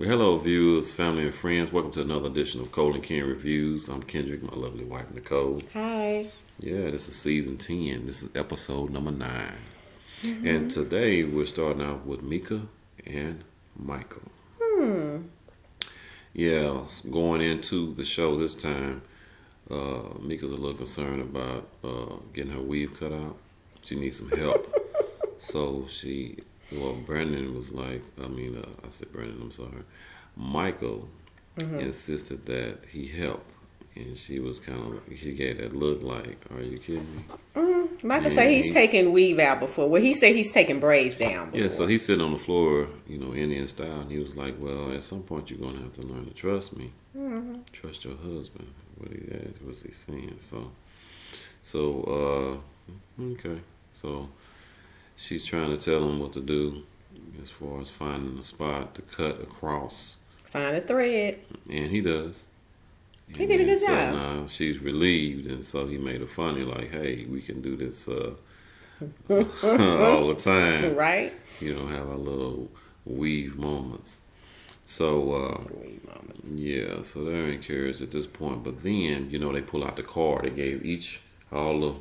Well, hello, viewers, family, and friends. Welcome to another edition of Cole and Ken Reviews. I'm Kendrick, my lovely wife, Nicole. Hi. Yeah, this is season 10. This is episode number 9. And today we're starting out with Mika and Michael. Yeah, going into the show this time, Mika's a little concerned about getting her weave cut out. She needs some help. So Brandon was like, I said Brandon, I'm sorry. Michael insisted that he help. And she was she gave that look like, are you kidding me? Michael say he's taken weave out before. Well, he said he's taken braids down before. Yeah, so he's sitting on the floor, Indian style. And he was like, well, at some point you're going to have to learn to trust me. Trust your husband. What was he saying? Okay. So she's trying to tell him what to do as far as finding a spot to cut across. Find a thread. And he does. He did a good job. Now she's relieved, and so he made her funny, like, hey, we can do this all the time. Right? Have our little weave moments. So, Weave moments. yeah, so they're encouraged at this point. But then, they pull out the card. They gave all the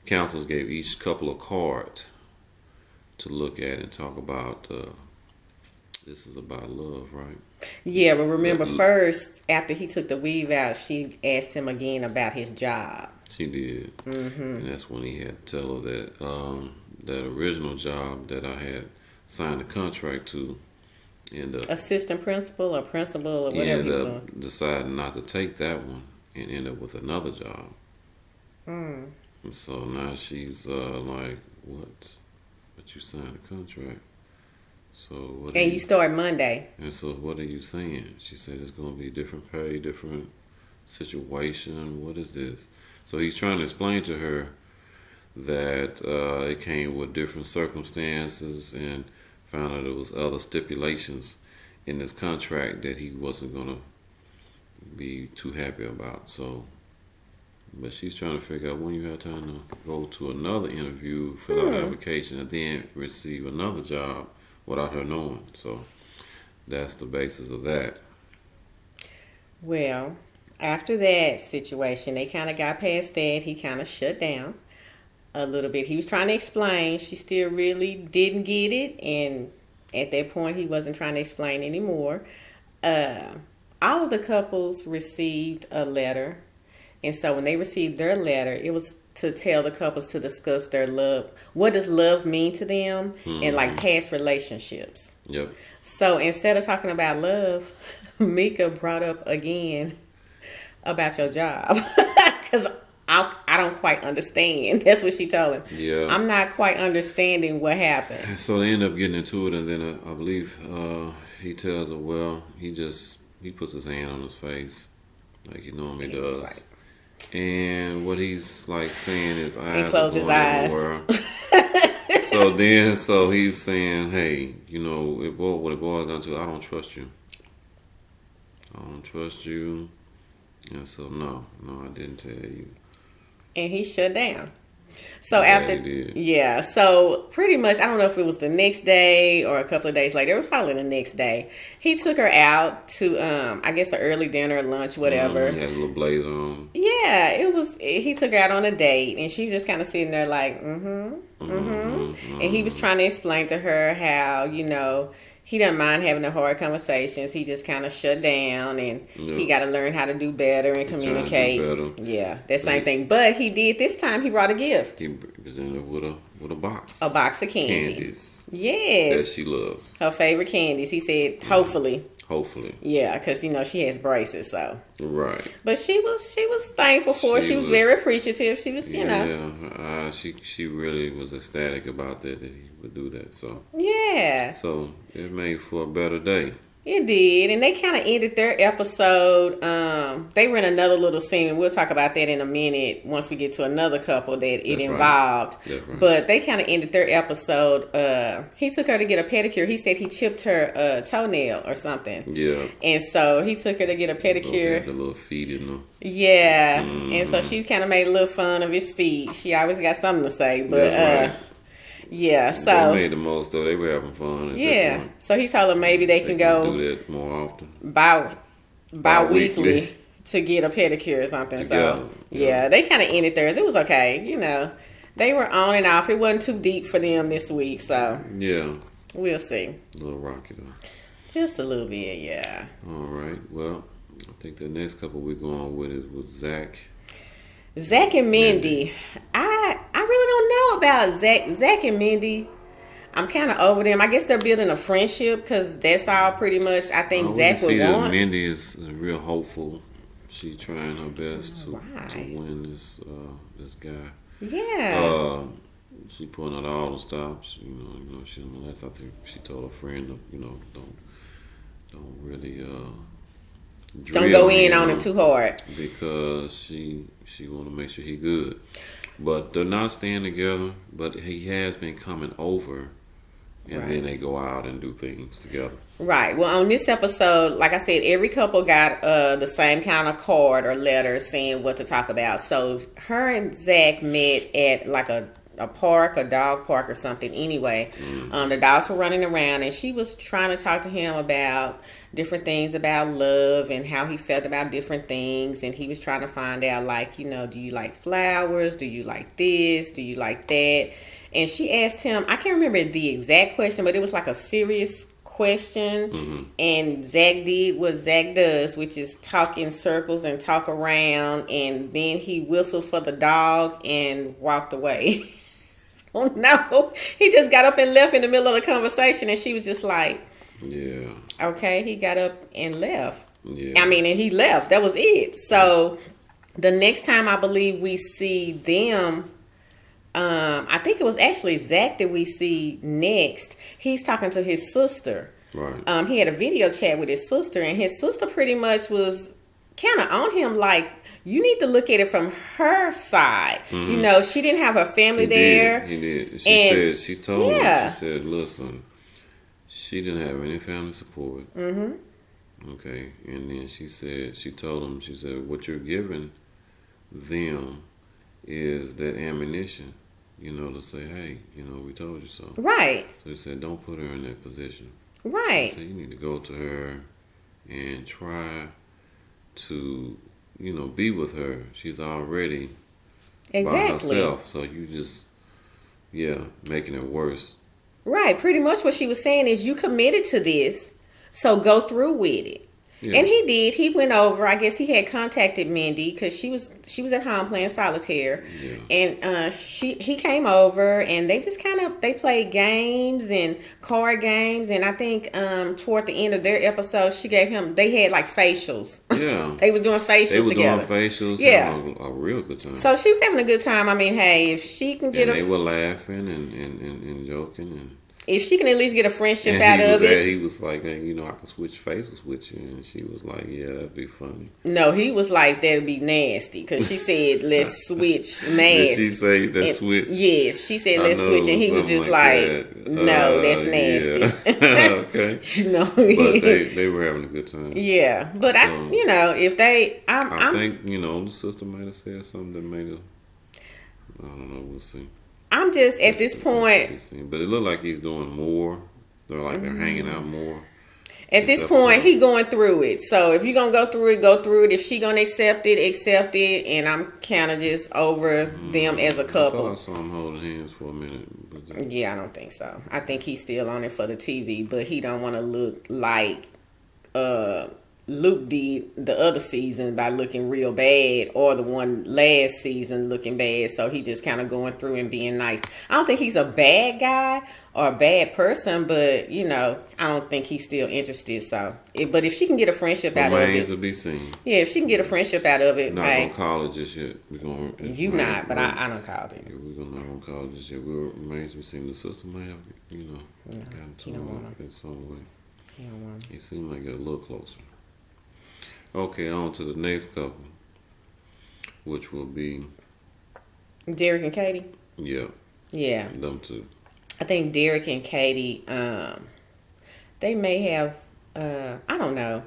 councils gave each couple a card to look at and talk about. This is about love, right? Yeah, but remember first, after he took the weave out, she asked him again about his job. She did. And that's when he had to tell her that that original job that I had signed a contract to, and Assistant principal or principal or he whatever ended he's up doing. deciding not to take that one and end up with another job. Mm. And so now she's like, what? But you signed a contract. So what? And you start Monday. And so what are you saying? She said it's going to be different pay, different situation. What is this? So he's trying to explain to her that it came with different circumstances, and found out there was other stipulations in this contract that he wasn't going to be too happy about. So, but she's trying to figure out when you have time to go to another interview, fill out an application, and then receive another job without her knowing. So that's the basis of that. Well, after that situation, they kind of got past that. He kind of shut down a little bit. He was trying to explain. She still really didn't get it. And at that point, he wasn't trying to explain anymore. All of the couples received a letter. And so when they received their letter, it was to tell the couples to discuss their love. What does love mean to them? And like past relationships. Yep. So instead of talking about love, Mika brought up again about your job. Because I don't quite understand. That's what she told him. Yeah. I'm not quite understanding what happened. So they end up getting into it, and then I believe he tells her, well, he puts his hand on his face like he normally does. Right. And what he's like saying is He closed his eyes. So he's saying, hey, what it boils down to, I don't trust you. I don't trust you. And so, no, I didn't tell you. And he shut down. So Yeah, after, he did. yeah, so pretty much, I don't know if it was the next day or a couple of days later. It was probably the next day. He took her out to, I guess, an early dinner, lunch, whatever. He had a little blazer on. Yeah, he took her out on a date, and she was just kind of sitting there like, And he was trying to explain to her how, he doesn't mind having the hard conversations. He just kind of shut down, and he got to learn how to do better and communicate. Yeah, that same thing. But he did this time. He brought a gift. He presented her with a box. A box of candy. Candies. Yes. That she loves. Her favorite candies. He said, hopefully. Hopefully. Yeah, because, she has braces, so. Right. But she was thankful for it. She was very appreciative. She was, Yeah, she really was ecstatic about that he would do that. So. Yeah. So it made for a better day. It did, and they kind of ended their episode. They were in another little scene, and we'll talk about that in a minute once we get to another couple that it involved. That's right. But they kind of ended their episode. He took her to get a pedicure. He said he chipped her toenail or something. Yeah. And so he took her to get a pedicure. The little feet in them. Yeah, and so she kind of made a little fun of his feet. She always got something to say, but That's right. Yeah, They so made the most of it. They were having fun at that point. so he told her maybe they can go do that more often. bi-weekly Bi-weekly. to get a pedicure or something. Together. So yeah, they kind of ended theirs. It was okay, They were on and off. It wasn't too deep for them this week, so Yeah. we'll see. A little rocky though. Just a little bit, yeah. All right. Well, I think the next couple we're going with is with Zach. Zach and Mindy. I really don't know about Zach and Mindy. I'm kind of over them. I guess they're building a friendship because that's all pretty much I think We Zach can see would that want. Mindy is real hopeful. She trying her best to Right. win this guy. Yeah. She pulling out all the stops. She don't molest. I think she told her friend, don't really Don't drill go in on him him too hard. because she want to make sure he good. But they're not staying together. But he has been coming over, and then they go out and do things together. Right. Well, on this episode, like I said, every couple got the same kind of card or letter saying what to talk about. So her and Zach met at like a park, a dog park or something. Anyway, the dogs were running around and she was trying to talk to him about different things about love and how he felt about different things. And he was trying to find out, like, do you like flowers? Do you like this? Do you like that? And she asked him, I can't remember the exact question, but it was like a serious question. And Zach did what Zach does, which is talk in circles and talk around. And then he whistled for the dog and walked away. Oh no, he just got up and left in the middle of the conversation, and she was just like, yeah, okay. He got up and left. Yeah. I mean, and he left. That was it. So the next time I believe we see them, I think it was actually Zach that we see next. He's talking to his sister. Right. He had a video chat with his sister, and his sister pretty much was kind of on him like, you need to look at it from her side. She didn't have her family there. He did. She told him, she said, listen, she didn't have any family support. Okay. And then she told him, she said, what you're giving them is that ammunition, to say, hey, we told you so. Right. So he said, don't put her in that position. Right. So you need to go to her and try to, be with her. She's already by herself. So you just, making it worse. Right. Pretty much what she was saying is you committed to this, so go through with it. Yeah. And he did. He went over. I guess he had contacted Mindy because she was at home playing solitaire, and he came over and they just they played games and card games. And I think toward the end of their episode, she gave him. They had like facials. Yeah, they was doing facials together. Doing facials. Yeah, having a real good time. So she was having a good time. I mean, hey, if she can get they were laughing and joking and. If she can at least get a friendship out of it. He was like, I can switch faces with you. And she was like, yeah, that'd be funny. No, he was like, that'd be nasty. Because she said, let's switch nasty. Did she say that switch? Yes, she said, let's switch. And he was just like no, that's nasty. Yeah. Okay. But they were having a good time. Yeah. But so, if they... I think, the sister might have said something that made her... I don't know. We'll see. I'm just at this point, but it looked like he's doing more. They're hanging out more. At this point, he going through it. So if you're gonna go through it, go through it. If she gonna accept it. And I'm kind of just over them as a couple. I saw him holding hands for a minute. Yeah, I don't think so. I think he's still on it for the TV, but he don't want to look like Luke did the other season by looking real bad, or the one last season looking bad. So he just kind of going through and being nice. I don't think he's a bad guy or a bad person, but I don't think he's still interested. So, but if she can get a friendship out of it, remains to be seen. Yeah, if she can get a friendship out of it, not gonna call it just yet. We're gonna. I don't call it. Yeah, we're not gonna call it just yet. Remains to be seen. The system may have, gotten to him in some way. He seemed like a little closer. Okay, on to the next couple, which will be Derek and Katie. Yeah. Yeah. Them two. I think Derek and Katie, they may have, I don't know.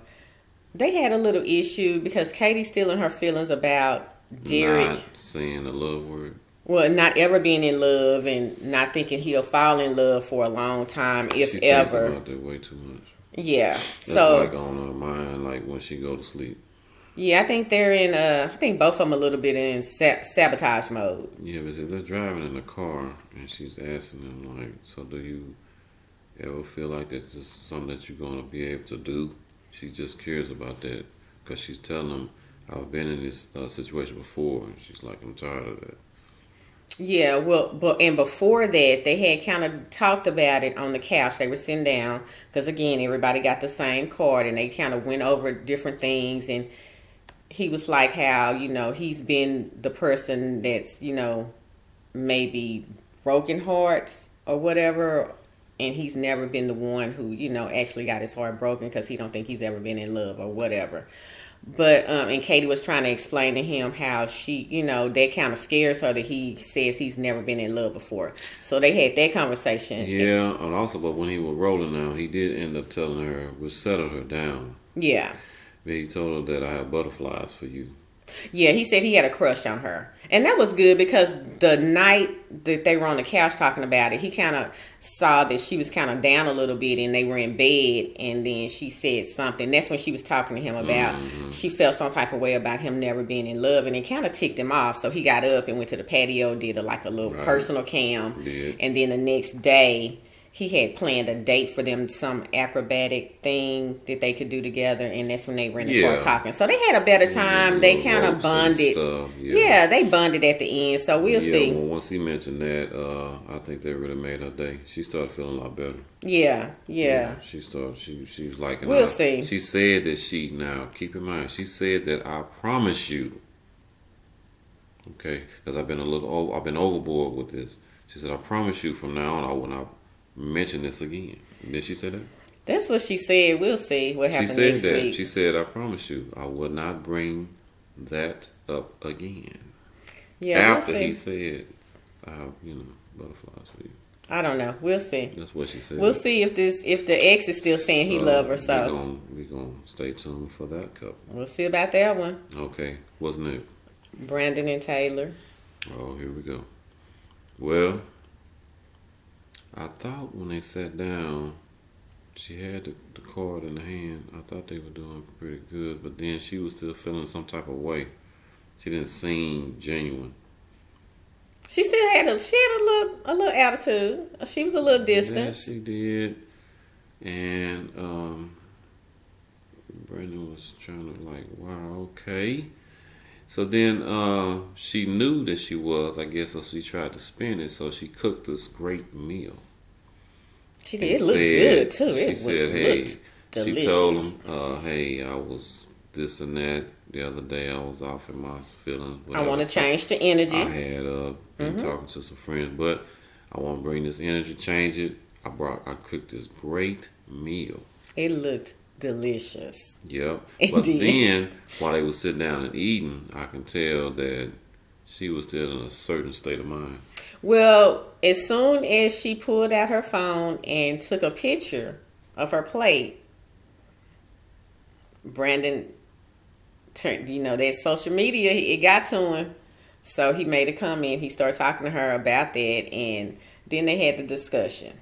They had a little issue because Katie's still in her feelings about Derek. Not saying the love word. Well, not ever being in love and not thinking he'll fall in love for a long time, if She thinks ever. about that way too much. Yeah. That's like So on her mind, like when she go to sleep. yeah, I think they're in. I think both of them a little bit in sabotage mode. Yeah, but see, they're driving in the car, and she's asking him like, "So do you ever feel like that's just something that you're gonna be able to do?" She's just curious about that because she's telling him, "I've been in this situation before," and she's like, "I'm tired of that." Yeah, well, but and before that, they had kind of talked about it on the couch. They were sitting down because again, everybody got the same card, and they kind of went over different things. And he was like, how he's been the person that's maybe broken hearts or whatever, and he's never been the one who actually got his heart broken because he don't think he's ever been in love or whatever. But and Katie was trying to explain to him how she, that kind of scares her that he says he's never been in love before. So they had that conversation. Yeah, and also, but when he was rolling now, he did end up telling her, which settled her down. Yeah. But he told her that I have butterflies for you. Yeah, he said he had a crush on her. And that was good because the night that they were on the couch talking about it, he kind of saw that she was kind of down a little bit and they were in bed. And then she said something. That's when she was talking to him about she felt some type of way about him never being in love. And it kind of ticked him off. So he got up and went to the patio, did a little personal cam. Yeah. And then the next day, he had planned a date for them, some acrobatic thing that they could do together, and that's when they were in the car talking. So they had a better time. They kind of bonded. Yeah, they bonded at the end. So we'll see. Well, once he mentioned that, I think that really made her day. She started feeling a lot better. Yeah. She started. She was liking. We'll see. She said that now keep in mind. She said that I promise you. Okay, because I've been I've been overboard with this. She said I promise you from now on I will not mention this again. Did she say that? That's what she said. We'll see what happens next week. She said, I promise you, I will not bring that up again. Yeah, after he said, I have, butterflies for you. I don't know. We'll see. That's what she said. We'll see if the ex is still saying he love her. So we're gonna stay tuned for that couple. We'll see about that one. Okay, what's next? Brandon and Taylor. Oh, here we go. Well, I thought when they sat down, she had the card in the hand. I thought they were doing pretty good, but then she was still feeling some type of way. She didn't seem genuine. She still had a little attitude. She was a little distant. Yeah, she did. And Brandon was trying to like, wow, okay. So then she knew that she was, I guess, so she tried to spin it. So she cooked this great meal. She did. It looked good, too. She said, hey, delicious. She told him, hey, I was this and that. The other day I was off in my feelings. I want to change the energy. I had been talking to some friends, but I want to bring this energy, change it. I cooked this great meal. It looked delicious. Yep. But then, while they were sitting down and eating, I can tell that she was still in a certain state of mind. Well, as soon as she pulled out her phone and took a picture of her plate, Brandon turned, that social media, it got to him. So he made a comment. He started talking to her about that, and then they had the discussion.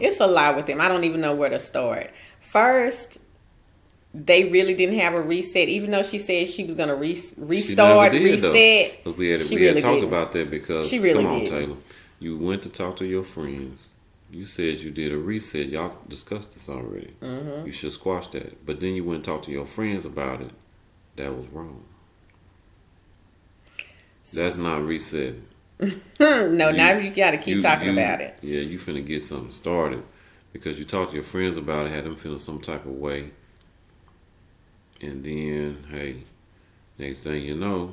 It's a lot with him. I don't even know where to start. First, they really didn't have a reset, even though she said she was going to restart, reset. We had talked about that because, come on, Taylor. You went to talk to your friends. You said you did a reset. Y'all discussed this already. You should squash that. But then you went and talked to your friends about it. That was wrong. That's not resetting. Now you got to keep talking about it. Yeah, you finna get something started because you talked to your friends about it, had them feeling some type of way. And then, hey, next thing you know,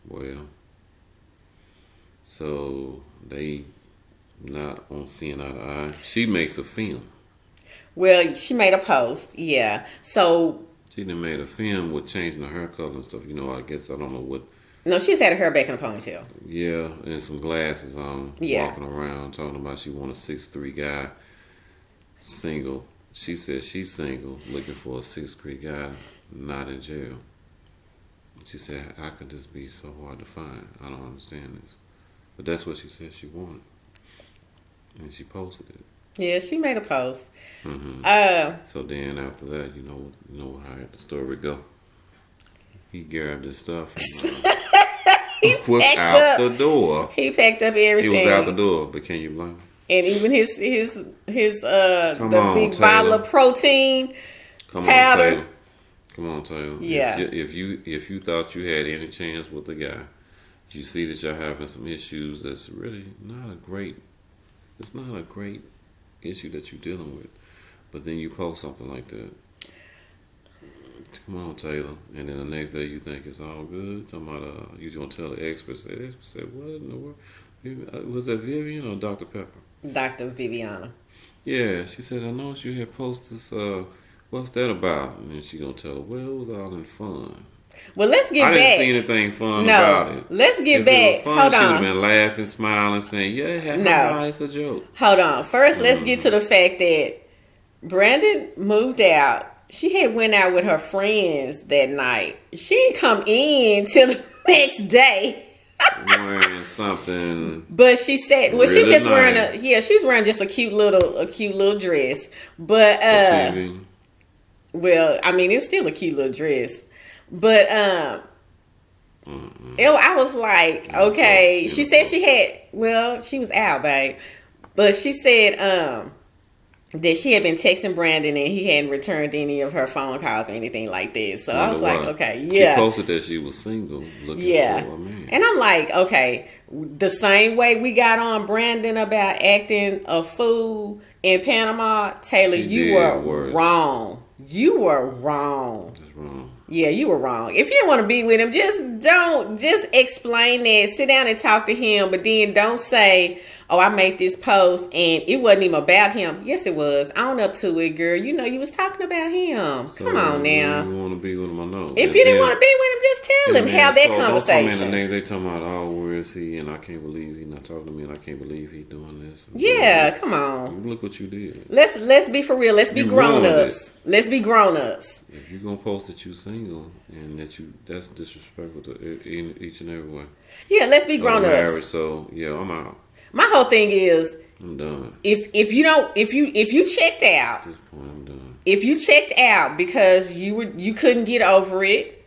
well, so they not on seeing eye to eye. She makes a film. Well, she made a post, yeah. So she done made a film with changing the hair color and stuff. I guess I don't know what. No, she just had her hair back in a ponytail. Yeah, and some glasses on, walking around talking about she want a 6'3" guy, single. She said she's single, looking for a 6'3" guy, not in jail. She said, "How could this be so hard to find? I don't understand this." But that's what she said she wanted, and she posted it. Yeah, she made a post. Hmm. Uh, So then after that, you know how the story go. He grabbed his stuff and was packed out up. the door. He packed up everything. He was out the door, but can you blame him? And even his Come the on, big Taylor. bottle of protein Come powder. on, Taylor. Come on, Taylor. Yeah. If you thought you had any chance with the guy, you see that you're having some issues. That's really not a great. It's not a great issue that you're dealing with. But then you post something like that. Come on, Taylor. And then the next day you think it's all good. Talking about you gonna tell the expert. The expert said, "What in the world? Was that Vivian or Dr. Pepper?" Dr. Viviana. Yeah, she said, "I noticed you had posted this. What's that about?" And then she gonna tell her, "Well, it was all in fun." Well, let's get I back. didn't see anything fun about it. Let's get If back. it was fun, Hold she'd have on. been laughing, smiling, saying, "Yeah, No. it's a joke." Hold on. First, let's get to the fact that Brandon moved out. She had went out with her friends that night. She didn't come in till the next day. Wearing something. But she said, well, she Really just wearing nice. she was wearing just a cute little dress. But For TV. well, I mean, it's still a cute little dress. But I was like, okay. She said she had, well, she was out, babe. But she said that she had been texting Brandon and he hadn't returned any of her phone calls or anything like that. So I was like, okay, yeah. She posted that she was single, looking Yeah. for a man. And I'm like, okay, the same way we got on Brandon about acting a fool in Panama, Taylor, She you did were worse. wrong. You were wrong. That's wrong. Yeah, you were wrong. If you didn't want to be with him, just explain that. Sit down and talk to him, but then don't say, "Oh, I made this post and it wasn't even about him." Yes, it was. Own up to it, girl. You know you was talking about him. So, Come on now. You want to be with him or no? If you didn't want to be with him, just tell him. Have that Don't come conversation. in the next day talking about, "Oh, where is he?" And I can't believe he's not talking to me, and I can't believe he's doing this. Yeah, come on. Look what you did. Let's be for real. Let's be You grown ruined ups. Let's be grown ups. If you're gonna post that you single and that's disrespectful to each and every way. Yeah, let's be grown Marriage, ups. so yeah, I'm out. My whole thing is I'm done. if you checked out, At this point, I'm done. if you checked out because you couldn't get over it,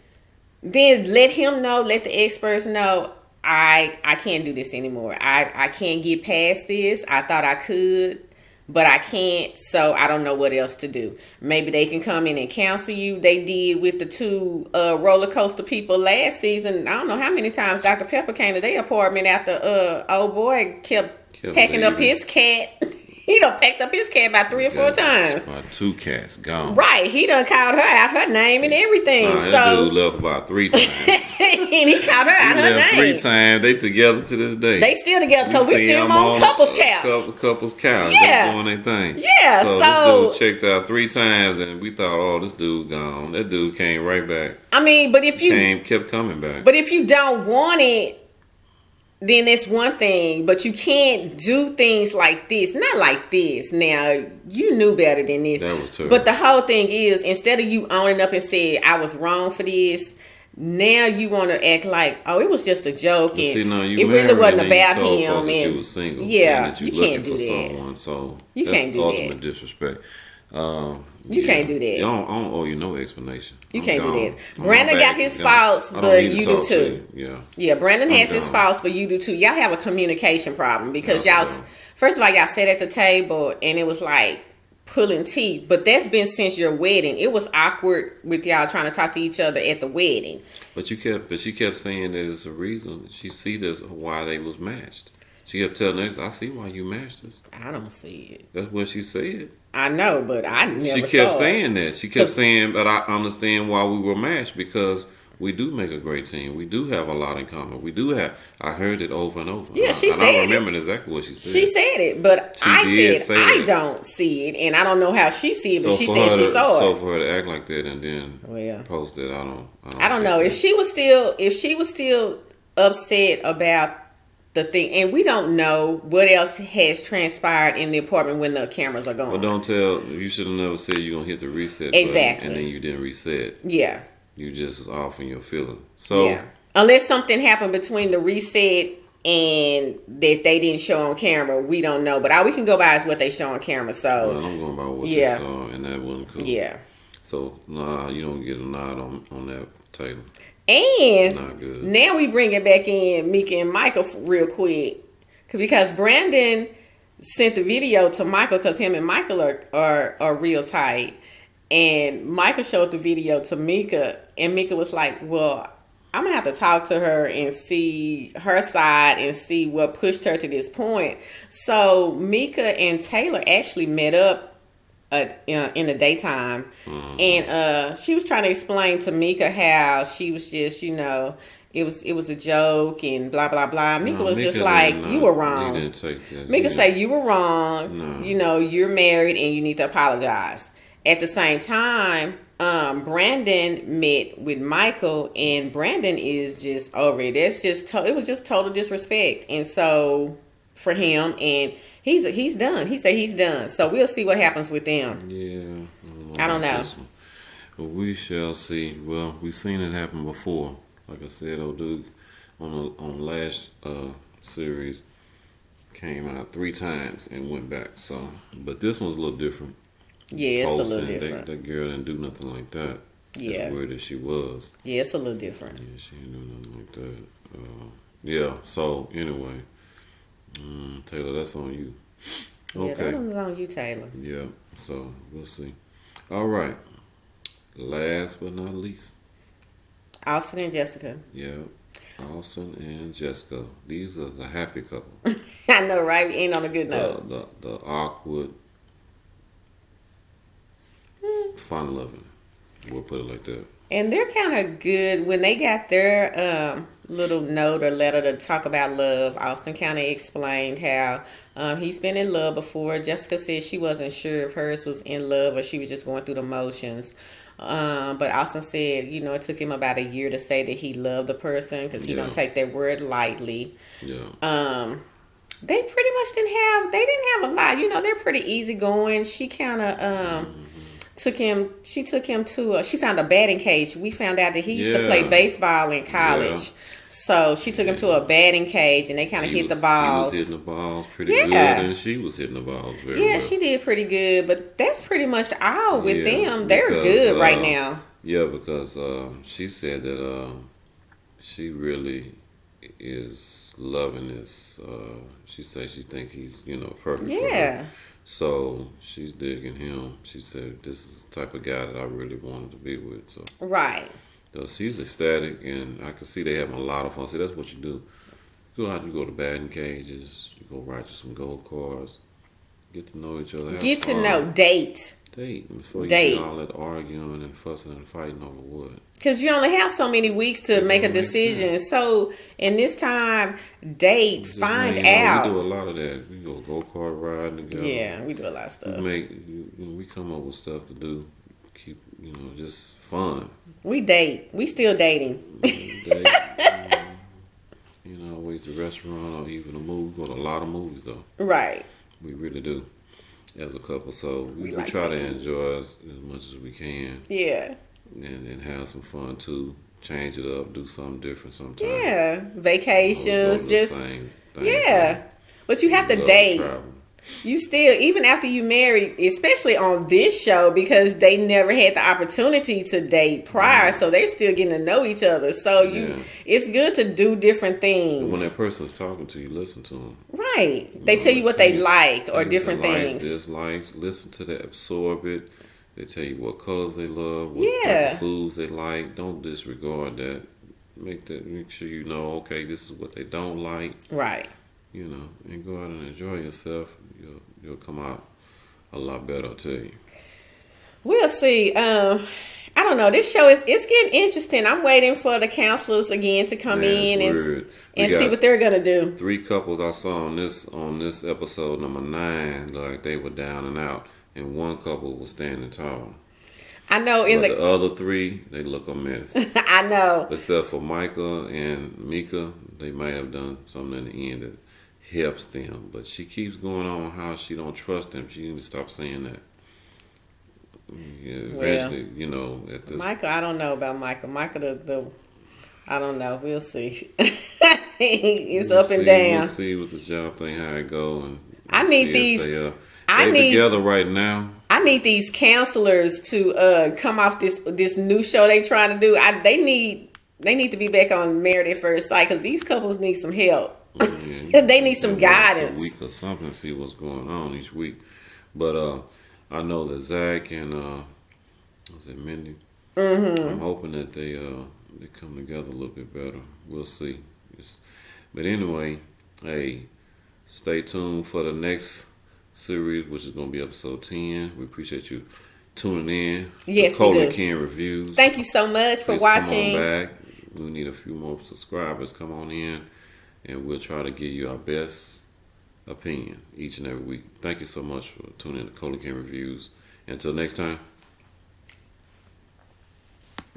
then let him know, let the experts know, I can't do this anymore. I can't get past this. I thought I could, but I can't, so I don't know what else to do. Maybe they can come in and counsel you. They did with the two roller coaster people last season. I don't know how many times Dr. Pepper came to their apartment after old boy kept packing up leaving. his cat. He done packed up his cat about 3 or 4 times. About 2 cats gone. Right, he done called her out her name and everything. Nah, that so dude left about 3 times. and he called her out He her left name. 3 times. They together to this day. They still together because we see them on couples couch. Couples couch. Yeah. They doing their thing. Yeah, So so- this dude checked out 3 times, and we thought, "Oh, this dude gone." That dude came right back. I mean, but if you Kept coming back. But if you don't want it, then it's one thing. But you can't do things like this. Not like this. Now, you knew better than this. That was terrible. But the whole thing is, instead of you owning up and saying, I was wrong for this, now you want to act like, oh, it was just a joke. But And see, no, you it really married wasn't and then about you told him. folks that And you was single. yeah, and that you you looking can't do for that. someone. So You that's can't do ultimate that. disrespect. You can't do that. I don't owe you no explanation. You I'm can't do gone. that. My Brandon back got is his gone. faults, I don't but need to you do talk to too. you. Yeah. Yeah, Brandon I'm has his gone. faults, but you do too. Y'all have a communication problem because Yeah, y'all, yeah. first of all, y'all sat at the table and it was like pulling teeth, but that's been since your wedding. It was awkward with y'all trying to talk to each other at the wedding. But she kept saying that it's a reason. She see this why they was matched. She kept telling us, "I see why you matched us." I don't see it. That's what she said. I know, but I never She kept saw it. saying that. She kept saying, "But I understand why we were matched because we do make a great team. We do have a lot in common. We do have." I heard it over and over. Yeah, she and said I it. remember exactly what she said. She said it, but She I did said say I it. don't see it, and I don't know how she see it, but she for said her she to- saw So it. for her to act like that and then Well, post it, I don't I don't know get if she was still upset about the thing, and we don't know what else has transpired in the apartment when the cameras are going. Well, don't tell. You should have never said you're gonna hit the reset Exactly. button and then you didn't reset. Yeah, You just was off in your feeling. So Yeah. Unless something happened between the reset and that they didn't show on camera, we don't know. But all we can go by is what they show on camera. So well, I'm going by what yeah. they saw, and that wasn't cool. Yeah. So nah, you don't get a nod on that, Taylor. And Not good. now we bring it back in Mika and Michael real quick. Because Brandon sent the video to Michael because him and Michael are real tight. And Michael showed the video to Mika, and Mika was like, well, I'm going to have to talk to her and see her side and see what pushed her to this point. So Mika and Taylor actually met up in the daytime. Mm-hmm. And she was trying to explain to Mika how she was just, it was a joke and blah, blah, blah. Mika was just like, you were wrong. He didn't take that. Mika say, you were wrong. No. You're married and you need to apologize. At the same time, Brandon met with Michael, and Brandon is just over it. It was just total disrespect, and so for him, and he's done. He said he's done. So we'll see what happens with them. Yeah, I don't know. But we shall see. Well, we've seen it happen before. Like I said, old dude on last series came out 3 times and went back. So, but this one's a little different. Yeah, it's a little different. That girl didn't do nothing like that. Yeah. As weird as she was. Yeah, it's a little different. Yeah, she didn't do nothing like that. Yeah, so anyway. Taylor, that's on you. Yeah, Okay. that one's on you, Taylor. Yeah, so we'll see. All right. Last but not least. Austin and Jessica. Yeah. Austin and Jessica. These are the happy couple. I know, right? We ain't on a good note. The awkward, fun loving. We'll put it like that. And they're kind of good when they got their little note or letter to talk about love. Austin kind of explained how he's been in love before. Jessica said she wasn't sure if hers was in love or she was just going through the motions. But Austin said, it took him about a year to say that he loved the person because he don't take that word lightly. Yeah. They pretty much didn't have a lot. They're pretty easygoing. She kind of she took him to she found a batting cage. We found out that he used to play baseball in college. Yeah. So she took him to a batting cage and they kind of hit the balls. He was hitting the balls pretty good, and she was hitting the balls very well. Yeah, she did pretty good, but that's pretty much all with them. They're good right now. Yeah, because she said that she really is loving this. She said she think he's perfect. For her. So she's digging him. She said this is the type of guy that I really wanted to be with. So right. So she's ecstatic, and I can see they having a lot of fun. See, that's what you do. You go out, you go to batting cages, you go ride some gold cars, get to know each other. Get to know, date. Before you get all that arguing and fussing and fighting over what. Because you only have so many weeks to make a decision. Sense. So, in this time, date, find out. We do a lot of that. We go kart riding together. Yeah, we do a lot of stuff. We come up with stuff to do. Keep, just fun. We date. We still dating. Date, always the restaurant or even a movie. Go to a lot of movies, though. Right. We really do. As a couple, so we try to enjoy as much as we can. Yeah. And have some fun too. Change it up, do something different sometimes. Yeah, vacations, just same thing. Yeah, but you have to date. You still, even after you married, especially on this show, because they never had the opportunity to date prior, so they're still getting to know each other. So it's good to do different things. But when that person's talking to you, listen to them. Right, they tell you what they like or different things. Dislikes, listen to that, absorb it. They tell you what colors they love, what type of foods they like. Don't disregard that. Make sure you know. Okay, this is what they don't like. Right. And go out and enjoy yourself. You'll come out a lot better, I'll tell you. We'll see. I don't know. This show it's getting interesting. I'm waiting for the counselors again to come in and see what they're gonna do. 3 couples I saw on this episode number 9, like they were down and out, and 1 couple was standing tall. I know. The other 3, they look a mess. I know. Except for Michael and Mika, they might have done something in the end that helps them, but she keeps going on how she don't trust them. She needs to stop saying that. Yeah, eventually, you know, at this, Michael, I don't know about Michael. Michael, I don't know. We'll see. It's we'll up and see. We'll down. see with the job thing how it go, and I we'll need see these. if I they need. together right now. I need these counselors to come off this new show they trying to do. They need to be back on Married at First Sight because these couples need some help. Yeah, They need some once a guidance. week or something, see what's going on each week. But I know that Zach and was it Mindy? Mm-hmm. I'm hoping that they come together a little bit better. We'll see. But anyway, hey, stay tuned for the next series, which is going to be episode 10. We appreciate you tuning in. Yes, to we do. Colin Ken Reviews. Thank you so much for Please watching. come on back. We need a few more subscribers. Come on in, and we'll try to give you our best opinion each and every week. Thank you so much for tuning in to Colin Ken Reviews. Until next time.